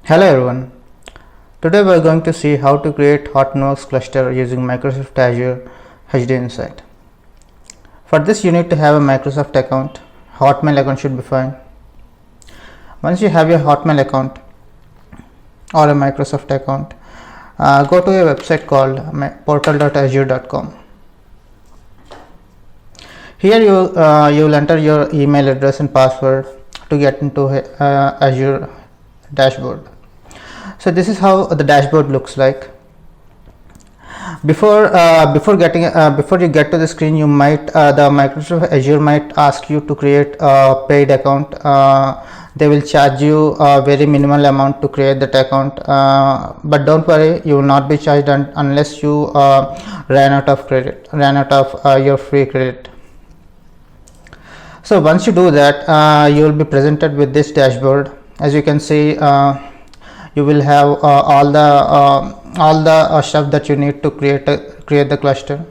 Hello everyone. Today we are going to see how to create Hortonworks cluster using Microsoft Azure HDInsight. For this you need to have a Microsoft account. Hotmail account should be fine. Once you have your Hotmail account or a Microsoft account, go to a website called portal.azure.com. Here you will enter your email address and password to get into Azure dashboard. So this is how the dashboard looks like. Before you get to the screen, you might the Microsoft Azure might ask you to create a paid account. They will charge you a very minimal amount to create that account, but don't worry, you will not be charged unless you ran out of your free credit. So once you do that, you will be presented with this dashboard. As you can see, you will have all the stuff that you need to create the cluster.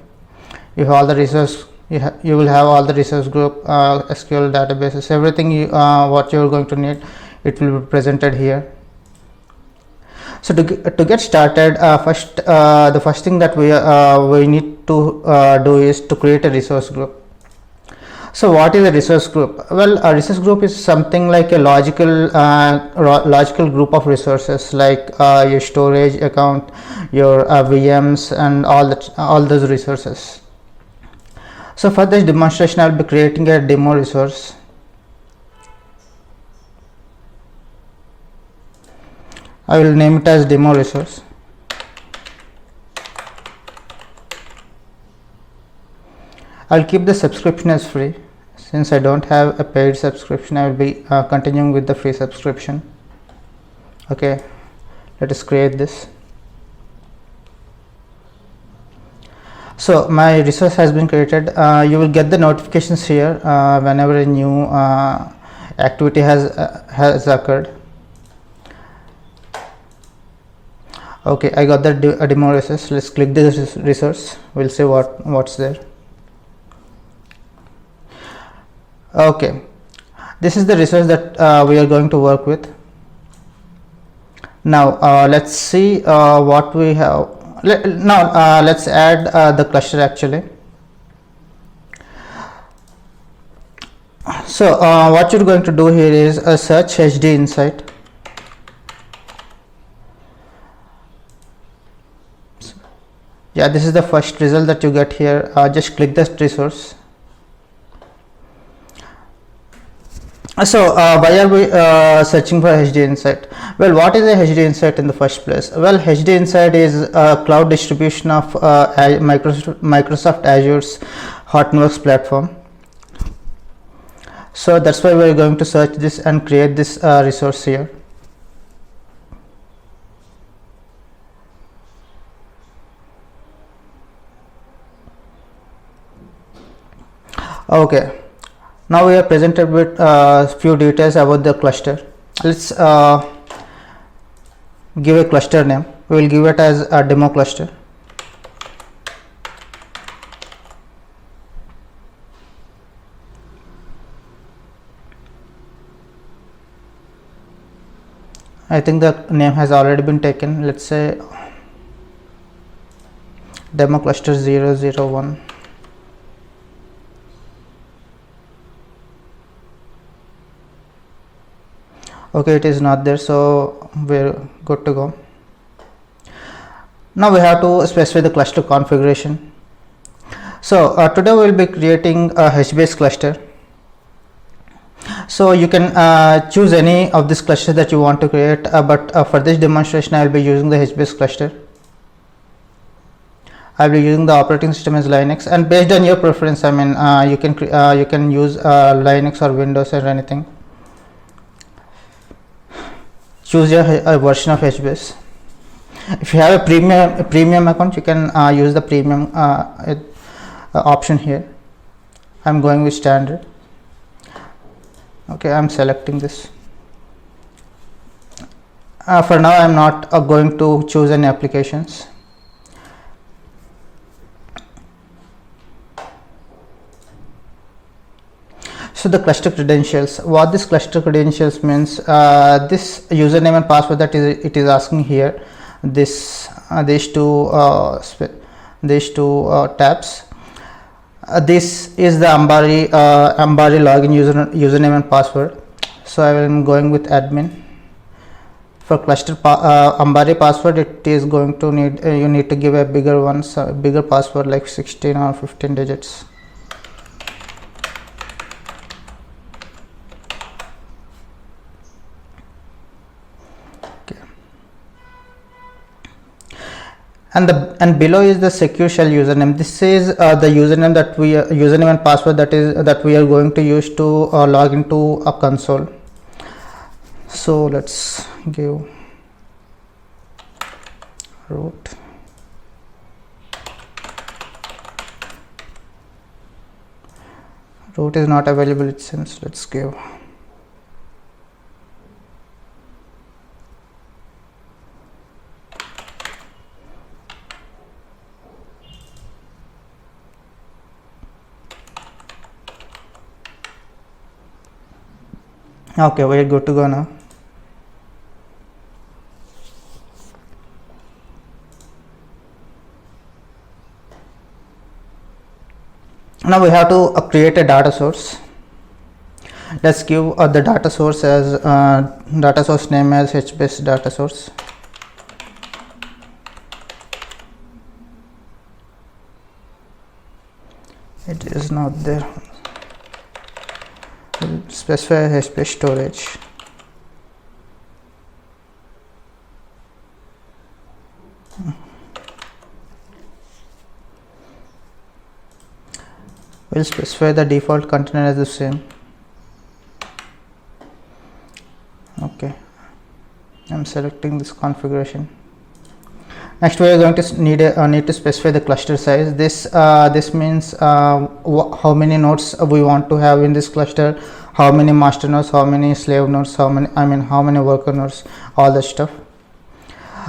You have all the resource. You will have all the resource group, SQL databases, everything what you are going to need. It will be presented here. So to get started, the first thing that we need to do is to create a resource group. So what is a resource group? Well, a resource group is something like a logical group of resources, like your storage account, your VMs, and all those resources. So for this demonstration, I will be creating a demo resource. I will name it as demo resource. I will keep the subscription as free. Since I don't have a paid subscription, I will be continuing with the free subscription. Okay, let us create this. So my resource has been created. You will get the notifications here whenever a new activity has occurred. Okay, I got the demo resource. Let's click this resource. We'll see what's there. Okay, this is the resource that we are going to work with. Now let's see what we have. Let's add the cluster actually. So what you're going to do here is search HDInsight. Yeah, this is the first result that you get here. Just click this resource. So why are we searching for HDInsight? Well, what is a HDInsight in the first place? Well, HDInsight is a cloud distribution of Microsoft Azure's Hortonworks platform. So that's why we're going to search this and create this resource here. Okay. Now we are presented with few details about the cluster. Let's give a cluster name. We will give it as a demo cluster. I think the name has already been taken. Let's say demo cluster 001. Okay, it is not there, so we're good to go. Now we have to specify the cluster configuration. So today we will be creating a HBase cluster. So you can choose any of this cluster that you want to create, but for this demonstration I will be using the HBase cluster. I will be using the operating system as Linux, and based on your preference, I mean you can use Linux or Windows or anything. Choose your version of HBase. If you have a premium account, you can use the premium option here. I'm going with standard. Okay, I'm selecting this. For now, I'm not going to choose any applications. So the cluster credentials, what this cluster credentials means, this username and password that it is asking here, this these two tabs, this is the Ambari login username and password. So I am going with admin. For cluster Ambari password, it is going to need you need to give a bigger one, so bigger password like 16 or 15 digits. And below is the secure shell username. This is the username that username and password that we are going to use to log into a console. So let's give root. Root is not available, it seems. Let's give okay, we're good to go now. Now we have to create a data source. Let's give the data source as data source name as HBase data source. It is not there. We'll specify HBase storage. We'll specify the default container as the same. Okay, I'm selecting this configuration. Next, we are going to need to specify the cluster size. This means how many nodes we want to have in this cluster, how many master nodes, how many slave nodes, how many worker nodes, all that stuff.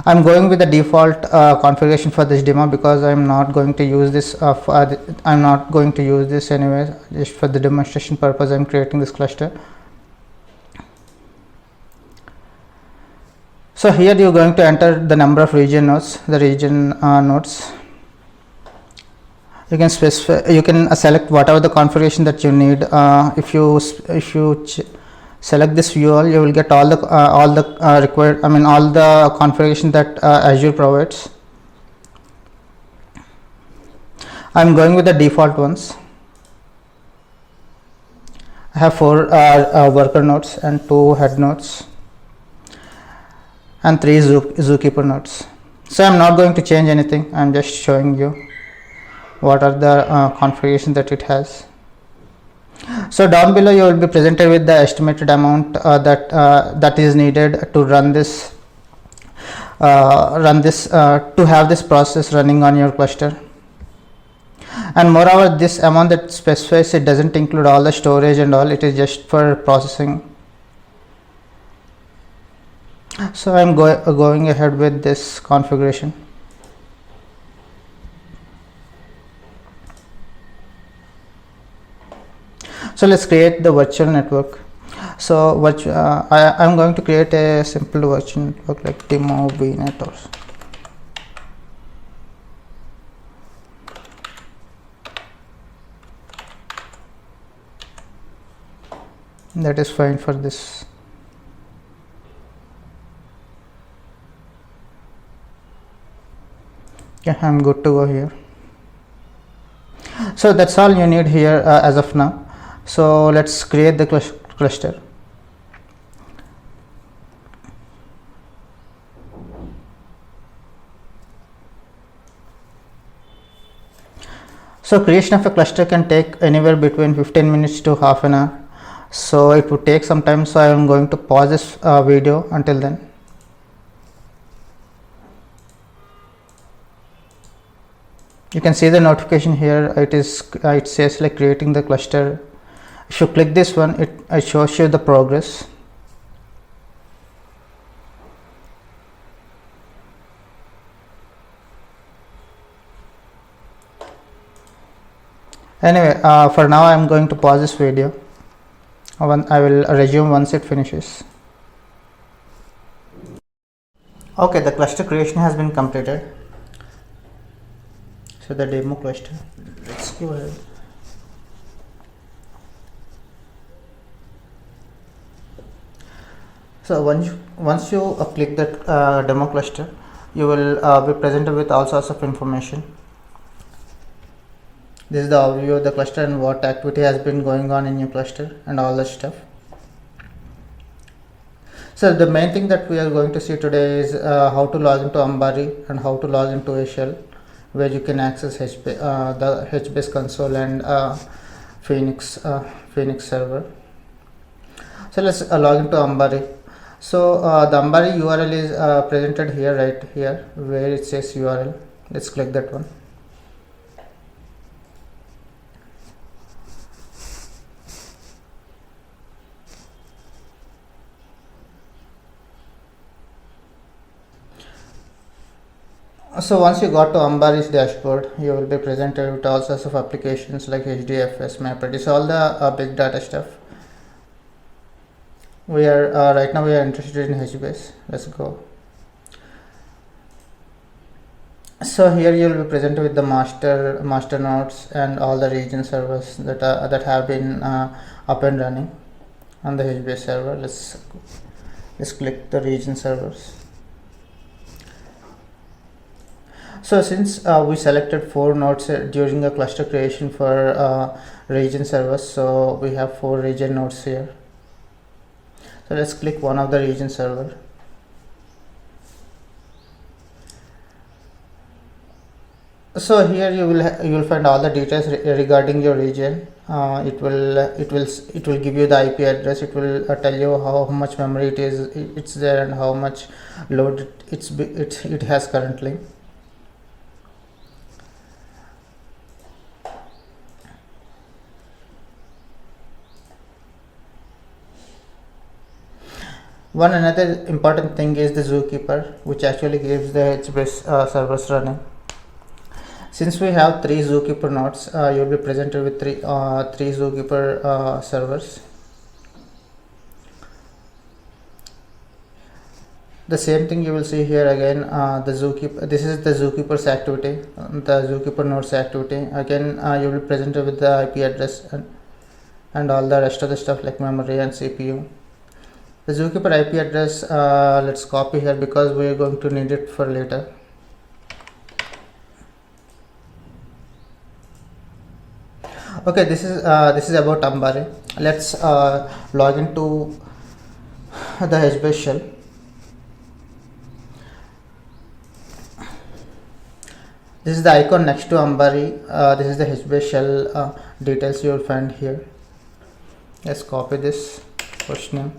I'm going with the default configuration for this demo because I'm not going to use this. I'm not going to use this anyway. Just for the demonstration purpose, I'm creating this cluster. So here you're going to enter the number of region nodes. The region nodes. You can specify. You can select whatever the configuration that you need. If you select this UL, you will get all the required, all the configuration that Azure provides. I'm going with the default ones. I have 4 worker nodes and 2 head nodes and 3 zookeeper nodes. So I'm not going to change anything. I'm just showing you what are the configuration that it has. So down below you will be presented with the estimated amount that is needed to run this to have this process running on your cluster. And moreover, this amount that specifies, it doesn't include all the storage and all. It is just for processing. So I'm going ahead with this configuration. So let's create the virtual network. So I'm going to create a simple virtual network like demo vnet or that is fine for this. Yeah, I'm good to go here. So that's all you need here as of now. So let's create the cluster. So creation of a cluster can take anywhere between 15 minutes to half an hour. So it would take some time. So I am going to pause this video until then. You can see the notification here. It says like creating the cluster. If you click this one, it shows you the progress. Anyway, for now I am going to pause this video. I will resume once it finishes. Okay, the cluster creation has been completed. So the demo cluster, let's go ahead. So once you click that demo cluster, you will be presented with all sorts of information. This is the overview of the cluster and what activity has been going on in your cluster and all that stuff. So the main thing that we are going to see today is how to log into Ambari and how to log into a shell where you can access the HBase console and Phoenix server. So let's log into Ambari. So the Ambari URL is presented here, right here, where it says URL. Let's click that one. So once you got to Ambari's dashboard, you will be presented with all sorts of applications like HDFS, MapReduce, all the big data stuff. We are right now we are interested in HBase. Let's go. So here you will be presented with the master nodes and all the region servers that have been up and running on the HBase server. Let's click the region servers. So since we selected 4 nodes during the cluster creation for region servers, so we have 4 region nodes here. So let's click one of the region server. So here you will find all the details regarding your region. It will give you the IP address. It will tell you how much memory it's there and how much load it has currently. One another important thing is the zookeeper, which actually gives the HBase servers running. Since we have 3 zookeeper nodes, you will be presented with three zookeeper servers. The same thing you will see here again. The zookeeper. This is the zookeeper's activity, the zookeeper node's activity. Again, you will be presented with the IP address and all the rest of the stuff like memory and CPU. The zookeeper IP address, let's copy here because we are going to need it for later. Okay, this is about Ambari. Let's log into the HBase shell. This is the icon next to Ambari. This is the HBase shell details you will find here. Let's copy this first name.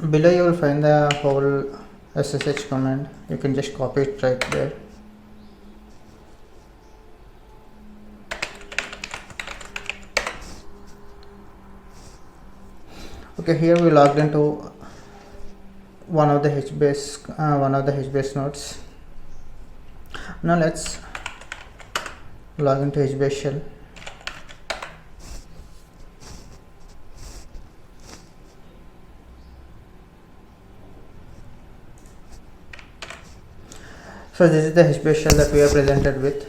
Below you will find the whole SSH command. You can just copy it right there. Okay, here we logged into one of the HBase nodes. Now let's log into HBase shell. So this is the HBase shell that we are presented with.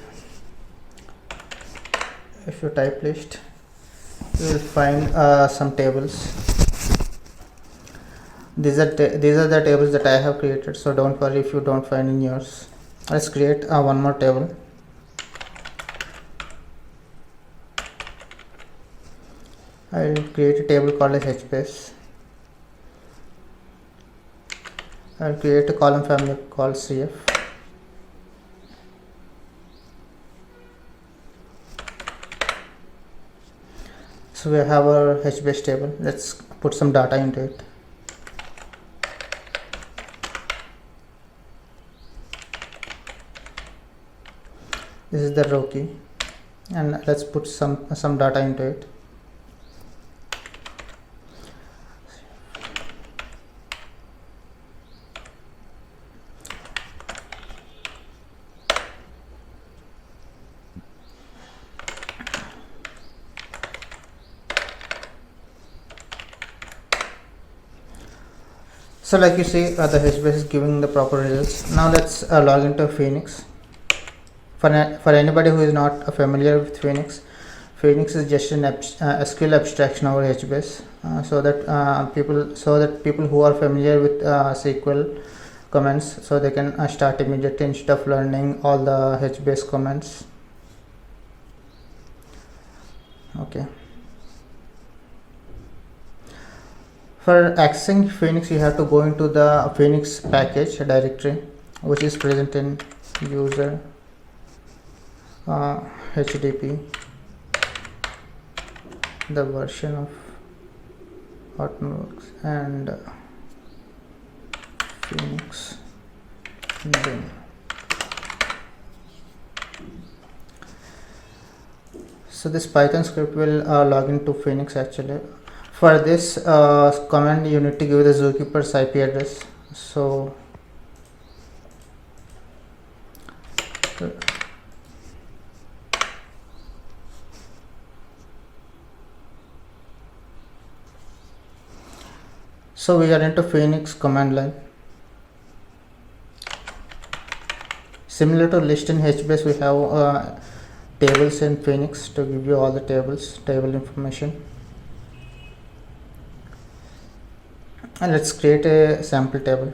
If you type list, you will find some tables. These are the tables that I have created, so don't worry if you don't find in yours. Let's create one more table. I will create a table called as HBase. I will create a column family called CF. So we have our HBase table. Let's put some data into it. This is the row key, and let's put some data into it. So like you see, the HBase is giving the proper results. Now let's log into Phoenix. For anybody who is not familiar with Phoenix, Phoenix is just an SQL abstraction over HBase, so that people who are familiar with SQL commands, so they can start immediately instead of learning all the HBase commands. Okay. For accessing Phoenix, you have to go into the Phoenix package directory, which is present in user HDP, the version of Hortonworks, and Phoenix bin. So this Python script will log into Phoenix actually. For this command, you need to give the zookeeper's IP address. So we are into Phoenix command line. Similar to list in HBase, we have tables in Phoenix to give you all the table information. And let's create a sample table.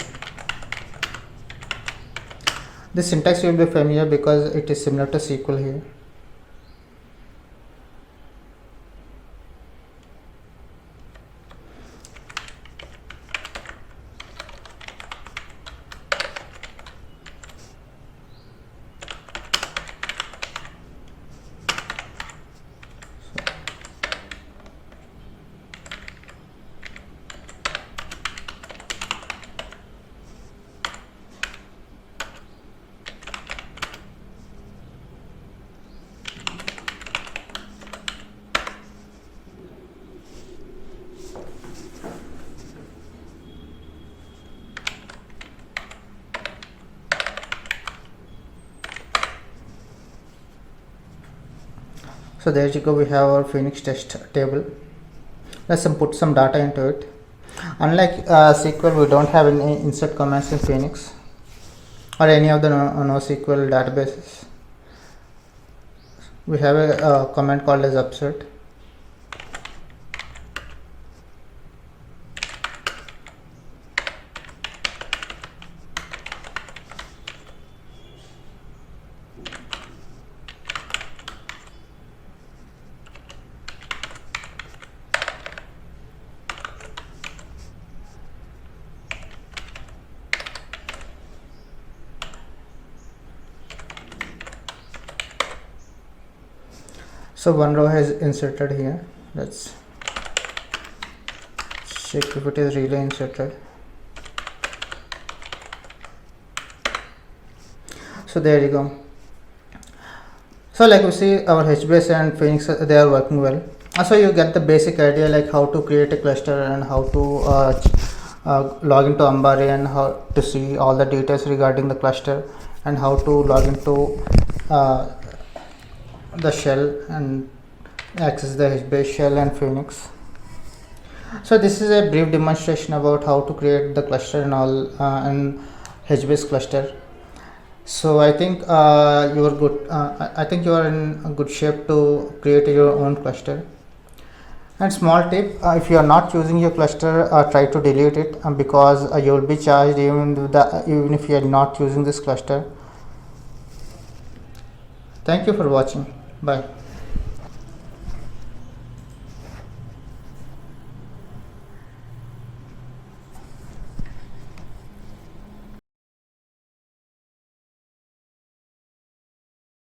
This syntax will be familiar because it is similar to SQL here. So there you go, we have our Phoenix test table. Let's put some data into it. Unlike SQL, we don't have any insert commands in Phoenix or any of the NoSQL databases. We have a command called as upsert. So one row has inserted here. Let's check if it is really inserted. So there you go. So like we see, our HBase and Phoenix, they are working well. So you get the basic idea like how to create a cluster and how to log into Ambari and how to see all the details regarding the cluster and how to log into the shell and access the HBase shell and Phoenix. So this is a brief demonstration about how to create the cluster and all and HBase cluster. So I think you are good. I think you are in a good shape to create your own cluster. And small tip: if you are not using your cluster, try to delete it because you will be charged even if you are not using this cluster. Thank you for watching. Bye.